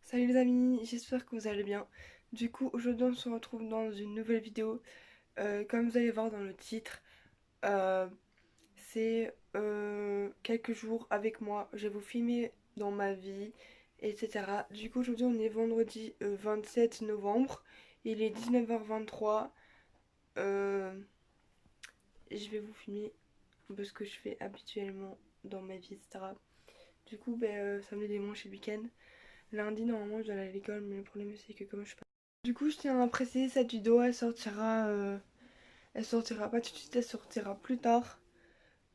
Salut les amis, j'espère que vous allez bien. Du coup, aujourd'hui on se retrouve dans une nouvelle vidéo. Comme vous allez voir dans le titre, euh, c'est quelques jours avec moi. Je vais vous filmer dans ma vie, etc. Du coup, aujourd'hui on est vendredi 27 novembre. Il est 19h23. Euh, et je vais vous filmer un peu ce que je fais habituellement dans ma vie, etc. Du coup, samedi, dimanche et week-end. Lundi, normalement, je dois aller à l'école, mais le problème, c'est que comme je suis pas. Du coup, je tiens à préciser, cette vidéo, elle sortira pas tout de suite, elle sortira plus tard.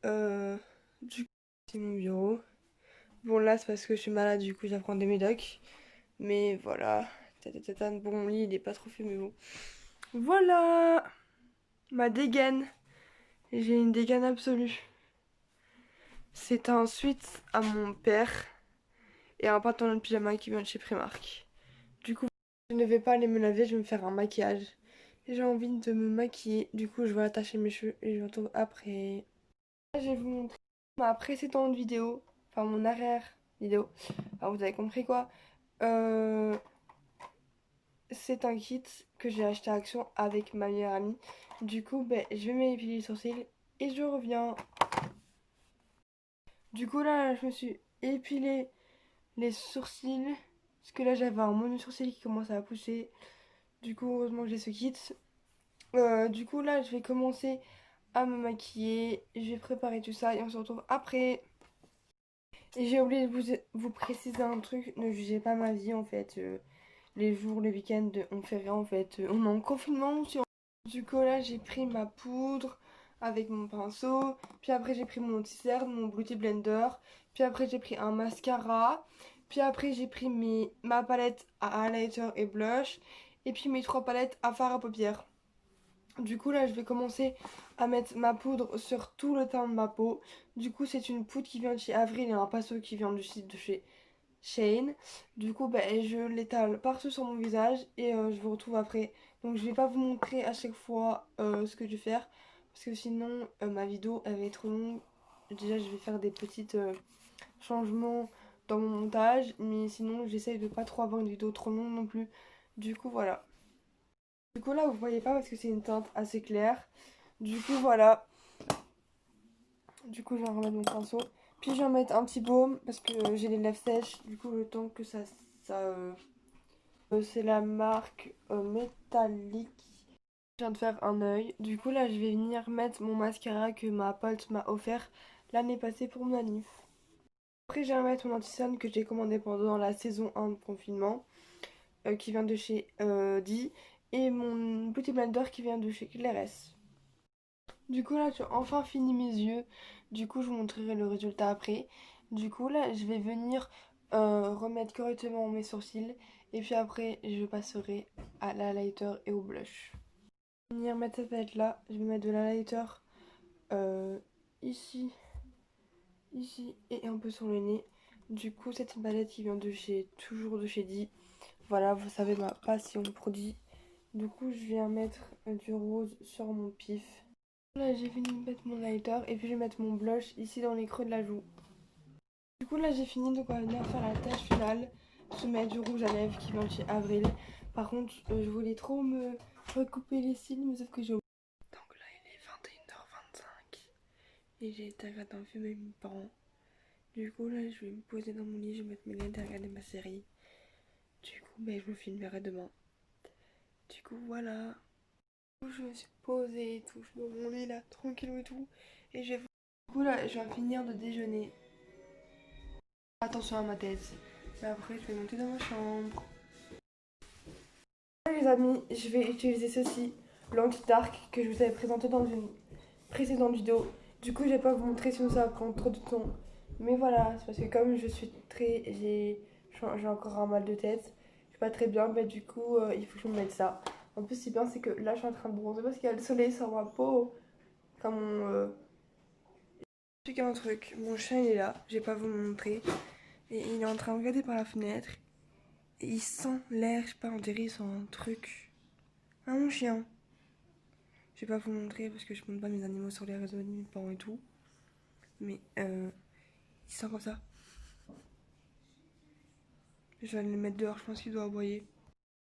Du coup, c'est mon bureau. Bon, là, c'est parce que je suis malade, du coup, j'apprends des médocs. Mais voilà. Bon, mon lit, il est pas trop fait, mais bon. Voilà ma dégaine. J'ai une dégaine absolue. C'est un suite à mon père et un pantalon de pyjama qui vient de chez Primark. Du coup, je ne vais pas aller me laver, je vais me faire un maquillage. Et j'ai envie de me maquiller, du coup je vais attacher mes cheveux et je vous retrouve après. Là, je vais vous montrer ma précédente vidéo, enfin mon arrière vidéo. Enfin, vous avez compris quoi. Euh, c'est un kit que j'ai acheté à Action avec ma meilleure amie. Du coup, je vais m'épiler les sourcils et je reviens. Du coup là, je me suis épilé les sourcils. Parce que là j'avais un mono sourcil qui commence à pousser. Du coup, heureusement que j'ai ce kit. Du coup, là, je vais commencer à me maquiller. Je vais préparer tout ça et on se retrouve après. Et j'ai oublié de vous préciser un truc. Ne jugez pas ma vie, en fait. Les jours, les week-ends, on fait rien, en fait. On est en confinement aussi. Du coup, là, j'ai pris ma poudre avec mon pinceau. Puis après, j'ai pris mon anti-cerne, mon beauty blender. Puis après, j'ai pris un mascara. Puis après, j'ai pris ma palette à highlighter et blush. Et puis mes trois palettes à fard à paupières. Du coup là je vais commencer à mettre ma poudre sur tout le teint de ma peau. Du coup c'est une poudre qui vient de chez Avril et un pinceau qui vient du site de chez Shane. Du coup je l'étale partout sur mon visage et je vous retrouve après. Donc je vais pas vous montrer à chaque fois ce que je vais faire parce que sinon ma vidéo elle va être trop longue. Déjà je vais faire des petits changements dans mon montage mais sinon j'essaye de pas trop avoir une vidéo trop longue non plus. Du coup voilà. Du coup là vous voyez pas parce que c'est une teinte assez claire. Du coup voilà. Du coup je vais remettre mon pinceau. Puis je vais en mettre un petit baume parce que j'ai les lèvres sèches. Du coup le temps que c'est la marque métallique. Je viens de faire un œil. Du coup là je vais venir mettre mon mascara que ma pote m'a offert l'année passée pour mon anniv. Après je vais mettre mon anti-cerne que j'ai commandé pendant la saison 1 de confinement. Qui vient de chez Di. Et mon Beauty Blender qui vient de chez Claire's. Du coup là j'ai enfin fini mes yeux. Du coup je vous montrerai le résultat après. Du coup là je vais venir remettre correctement mes sourcils. Et puis après je passerai à l'highlighter et au blush. Je vais venir mettre cette palette là. Je vais mettre de l'highlighter euh, ici, ici et un peu sur le nez. Du coup c'est une palette qui vient de chez, toujours de chez Di. Voilà, vous savez ma passion produit. Du coup je viens mettre du rose sur mon pif. Là j'ai fini de mettre mon highlighter et puis je vais mettre mon blush ici dans les creux de la joue. Du coup là j'ai fini donc on va venir faire la tâche finale. Je mets du rouge à lèvres qui vient de chez Avril. Par contre je voulais trop me recouper les cils mais sauf que j'ai oublié. Donc là il est 21h25 et j'ai été regarder un film avec mes parents. Du coup là je vais me poser dans mon lit, je vais mettre mes lunettes et regarder ma série. Du coup je vous filmerai demain. Du coup voilà. Je me suis posée et tout, je suis dans mon lit là, tranquille et tout. Et du coup là, je viens de finir de déjeuner. Attention à ma tête. Mais après, je vais monter dans ma chambre. Les amis, je vais utiliser ceci, l'anti-dark que je vous avais présenté dans une précédente vidéo. Du coup, je vais pas vous montrer sinon ça va prendre trop de temps. Mais voilà, c'est parce que comme je suis très. J'ai encore un mal de tête. Je suis pas très bien, mais du coup, il faut que je me mette ça. En plus, c'est bien, c'est que là, je suis en train de bronzer parce qu'il y a le soleil sur ma peau. Comme mon. J'ai un truc, mon chien il est là, je vais pas vous le montrer. Et il est en train de regarder par la fenêtre. Et il sent l'air, je sais pas, on dirait il sent un truc. Ah mon chien. Je vais pas vous le montrer parce que je montre pas mes animaux sur les réseaux de mes parents et tout. Mais il sent comme ça. Je vais aller le mettre dehors, je pense qu'il doit aboyer.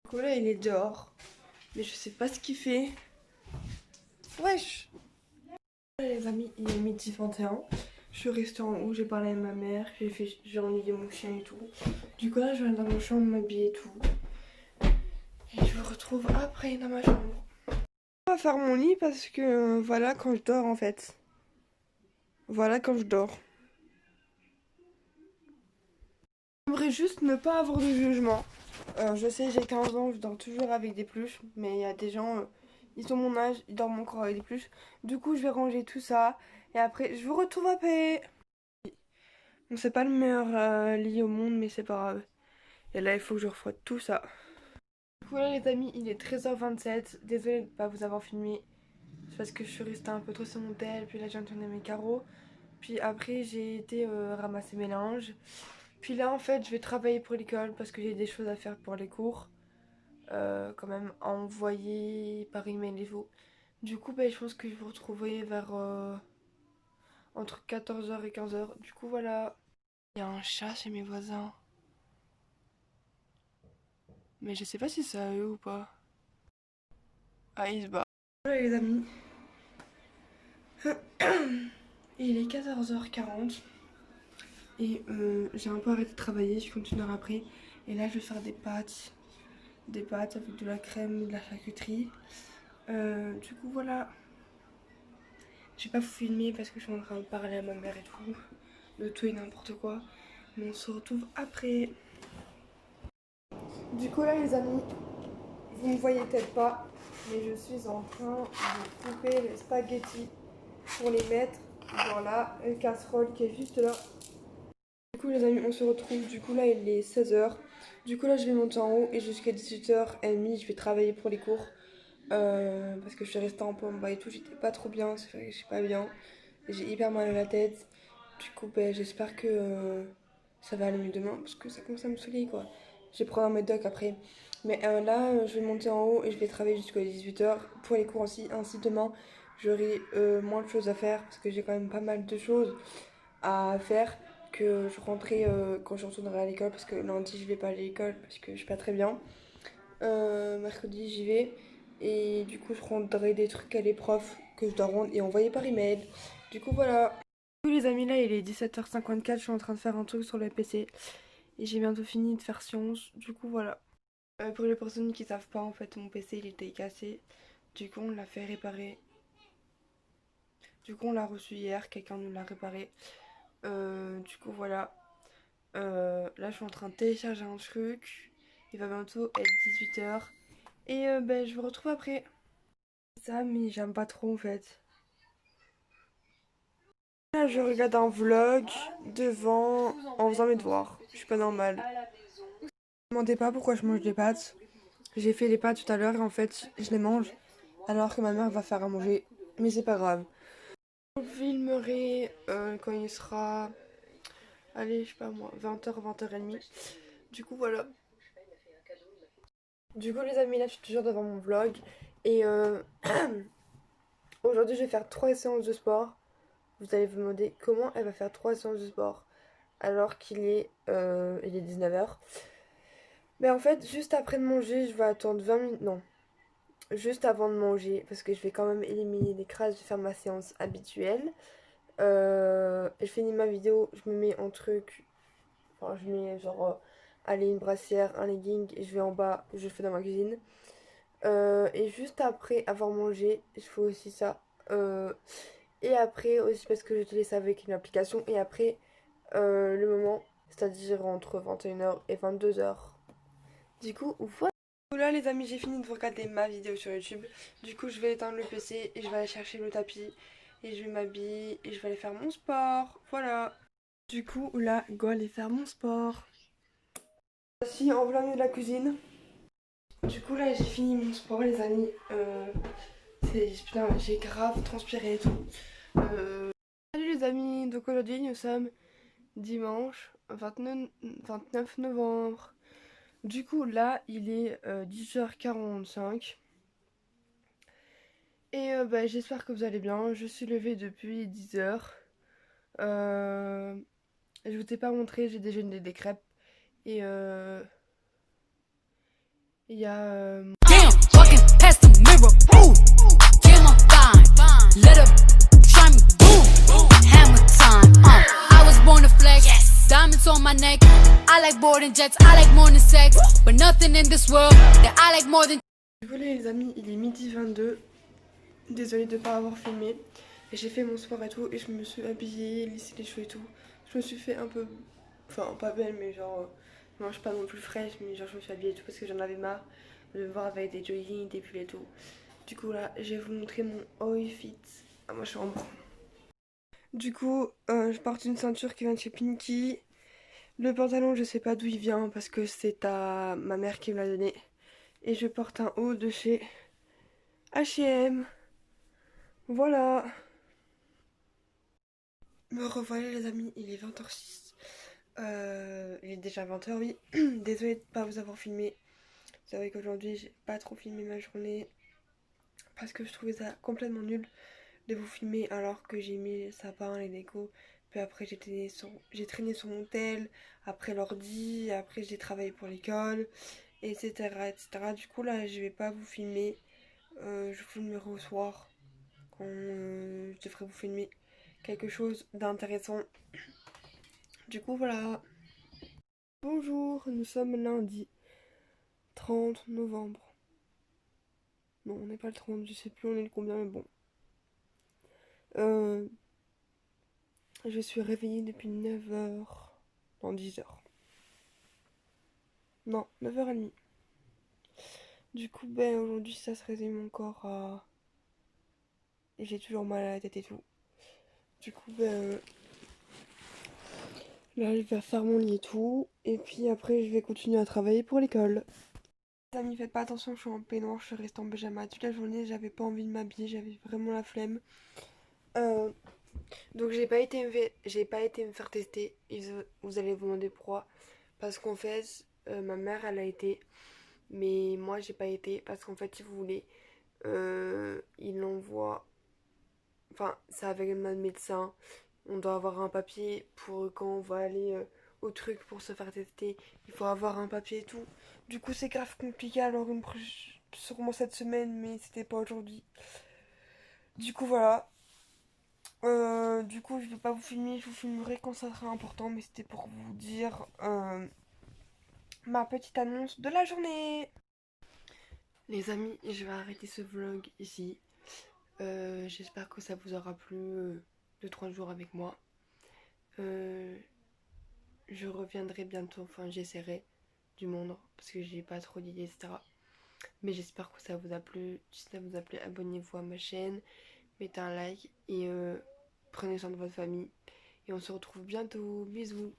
Du coup là il est dehors, mais je sais pas ce qu'il fait. Wesh! Les amis, il est midi 21. Je suis restée en haut, j'ai parlé à ma mère, j'ai ennuyé mon chien et tout. Du coup là je vais dans mon chambre m'habiller et tout. Et je me retrouve après dans ma chambre. On va faire mon lit parce que voilà quand je dors en fait. Voilà quand je dors. J'aimerais juste ne pas avoir de jugement. Je sais, j'ai 15 ans, je dors toujours avec des pluches, mais il y a des gens, ils ont mon âge, ils dorment encore avec des pluches. Du coup, je vais ranger tout ça et après, je vous retrouve après. Bon, c'est pas le meilleur lit au monde, mais c'est pas grave. Et là, il faut que je refroide tout ça. Du coup, là, les amis, il est 13h27. Désolée de ne pas vous avoir filmé. C'est parce que je suis restée un peu trop sur mon tel, puis là, j'ai tourné mes carreaux. Puis après, j'ai été ramasser mes linges. Puis là, en fait, je vais travailler pour l'école parce que j'ai des choses à faire pour les cours. Quand même, à envoyer par email et tout. Du coup, je pense que je vous retrouverai vers entre 14h et 15h. Du coup, voilà. Il y a un chat chez mes voisins. Mais je sais pas si c'est à eux ou pas. Ah, il se bat. Voilà les amis. Il est 14h40. Et j'ai un peu arrêté de travailler, je continuerai après. Et là, je vais faire des pâtes. Des pâtes avec de la crème, de la charcuterie. Du coup, voilà. Je vais pas vous filmer parce que je suis en train de parler à ma mère et tout. De tout et n'importe quoi. Mais on se retrouve après. Du coup, là, les amis, vous ne voyez peut-être pas, mais je suis en train de couper les spaghettis pour les mettre dans la casserole qui est juste là. Du coup les amis on se retrouve, du coup là il est 16h. Du coup là je vais monter en haut et jusqu'à 18h30 je vais travailler pour les cours. Parce que je suis restée un peu en bas et tout, j'étais pas trop bien, c'est vrai que je suis pas bien. J'ai hyper mal à la tête. Du coup j'espère que ça va aller mieux demain parce que ça commence à me saouler quoi. Je vais prendre un médoc après. Mais là je vais monter en haut et je vais travailler jusqu'à 18h pour les cours aussi. Ainsi demain j'aurai moins de choses à faire parce que j'ai quand même pas mal de choses à faire que je rentrais quand je retournerai à l'école parce que lundi je vais pas à l'école parce que je suis pas très bien. Mercredi j'y vais et du coup je rendrai des trucs à les profs que je dois rendre et envoyer par email. Du coup voilà. Du coup les amis là il est 17h54, je suis en train de faire un truc sur le PC et j'ai bientôt fini de faire science. Du coup voilà. Pour les personnes qui savent pas en fait mon PC il était cassé. Du coup on l'a fait réparer. Du coup on l'a reçu hier, quelqu'un nous l'a réparé. Du coup voilà. Là, je suis en train de télécharger un truc. Il va bientôt être 18h. Et je vous retrouve après. Ça, mais j'aime pas trop en fait. Là, je regarde un vlog devant en faisant mes devoirs. Je suis pas normale. Ne me demandez pas pourquoi je mange des pâtes. J'ai fait les pâtes tout à l'heure et en fait, je les mange alors que ma mère va faire à manger. Mais c'est pas grave. Je filmerai quand il sera, allez, je sais pas moi, 20h, 20h30. Du coup, voilà. Du coup les amis là je suis toujours devant mon vlog et aujourd'hui je vais faire 3 séances de sport. Vous allez vous demander comment elle va faire 3 séances de sport alors il est 19h. Mais en fait juste après de manger je vais attendre 20 minutes, non, juste avant de manger parce que je vais quand même éliminer les crasses, je vais faire ma séance habituelle. Je finis ma vidéo, je me mets un truc, enfin je mets genre allez une brassière, un legging et je vais en bas, je fais dans ma cuisine. Et juste après avoir mangé, je fais aussi ça. Et après aussi parce que je te laisse avec une application. Et après le moment, c'est-à-dire entre 21h et 22h. Du coup, voilà. Là les amis, j'ai fini de vous regarder ma vidéo sur YouTube. Du coup, je vais éteindre le PC et je vais aller chercher le tapis. Et je vais m'habiller et je vais aller faire mon sport. Voilà. Du coup, là, go aller faire mon sport. Voici en plein milieu de la cuisine. Du coup, là, j'ai fini mon sport, les amis. Putain, j'ai grave transpiré et tout. Salut les amis, donc aujourd'hui nous sommes dimanche 29 novembre. Du coup là il est 10h45. Et j'espère que vous allez bien. Je suis levée depuis 10h. Je vous ai pas montré, j'ai déjeuné des crêpes. Et il y a Damn, walking past the mirror. Ooh, damn, I'm fine. Let up, try me, boom, hammer time. I was born to flex, diamonds on my neck. I like boarding jets, I like more than sex, but nothing in this world that I like more than. Du coup les amis, il est midi 22. Désolée de ne pas avoir filmé. Et j'ai fait mon sport et tout. Et je me suis habillée, lissé les cheveux et tout. Je me suis fait un peu... Enfin, pas belle, mais genre... moi, je suis pas non plus fraîche, mais genre je me suis habillée et tout parce que j'en avais marre de me voir avec des joggings, des pulls et tout. Du coup là, je vais vous montrer mon outfit à ma chambre. Du coup, je porte une ceinture qui vient de chez Pinky. Le pantalon, je sais pas d'où il vient parce que c'est à ma mère qui me l'a donné. Et je porte un haut de chez H&M. Voilà. Me revoilà les amis, il est 20h06. Il est déjà 20h, oui. Désolée de ne pas vous avoir filmé. Vous savez qu'aujourd'hui, j'ai pas trop filmé ma journée. Parce que je trouvais ça complètement nul de vous filmer alors que j'ai mis les sapins, les décos. Puis après, j'ai traîné sur mon tel. Après l'ordi. Après, j'ai travaillé pour l'école. Etc. etc. Du coup, là, je vais pas vous filmer. Je vous filmerai au soir. Quand je devrais vous filmer quelque chose d'intéressant. Du coup, voilà. Bonjour, nous sommes lundi 30 novembre. Non, on n'est pas le 30, je sais plus on est le combien, mais bon. Euh, je suis réveillée depuis 9h. Non, 10h. Non, 9h30. Du coup, ben aujourd'hui, ça se résume encore à... Et j'ai toujours mal à la tête et tout. Du coup, ben... là, je vais faire mon lit et tout. Et puis après, je vais continuer à travailler pour l'école. Les amis, faites pas attention, je suis en peignoir, je suis restée en pyjama toute la journée. J'avais pas envie de m'habiller, j'avais vraiment la flemme. Euh, Donc j'ai pas été me faire tester. Vous allez vous demander pourquoi. Parce qu'en fait, ma mère elle a été, mais moi j'ai pas été parce qu'en fait si vous voulez, il l'envoie. Enfin, c'est avec notre médecin. On doit avoir un papier pour quand on va aller au truc pour se faire tester. Il faut avoir un papier et tout. Du coup c'est grave compliqué. Alors sûrement cette semaine, mais c'était pas aujourd'hui. Du coup voilà. Du coup, je vais pas vous filmer, je vous filmerai quand ça sera important, mais c'était pour vous dire ma petite annonce de la journée. Les amis, je vais arrêter ce vlog ici. J'espère que ça vous aura plu de 3 jours avec moi. Euh, je reviendrai bientôt, enfin j'essaierai du monde parce que j'ai pas trop d'idées, etc. Mais j'espère que ça vous a plu. Si ça vous a plu, abonnez-vous à ma chaîne, mettez un like et prenez soin de votre famille. Et on se retrouve bientôt. Bisous.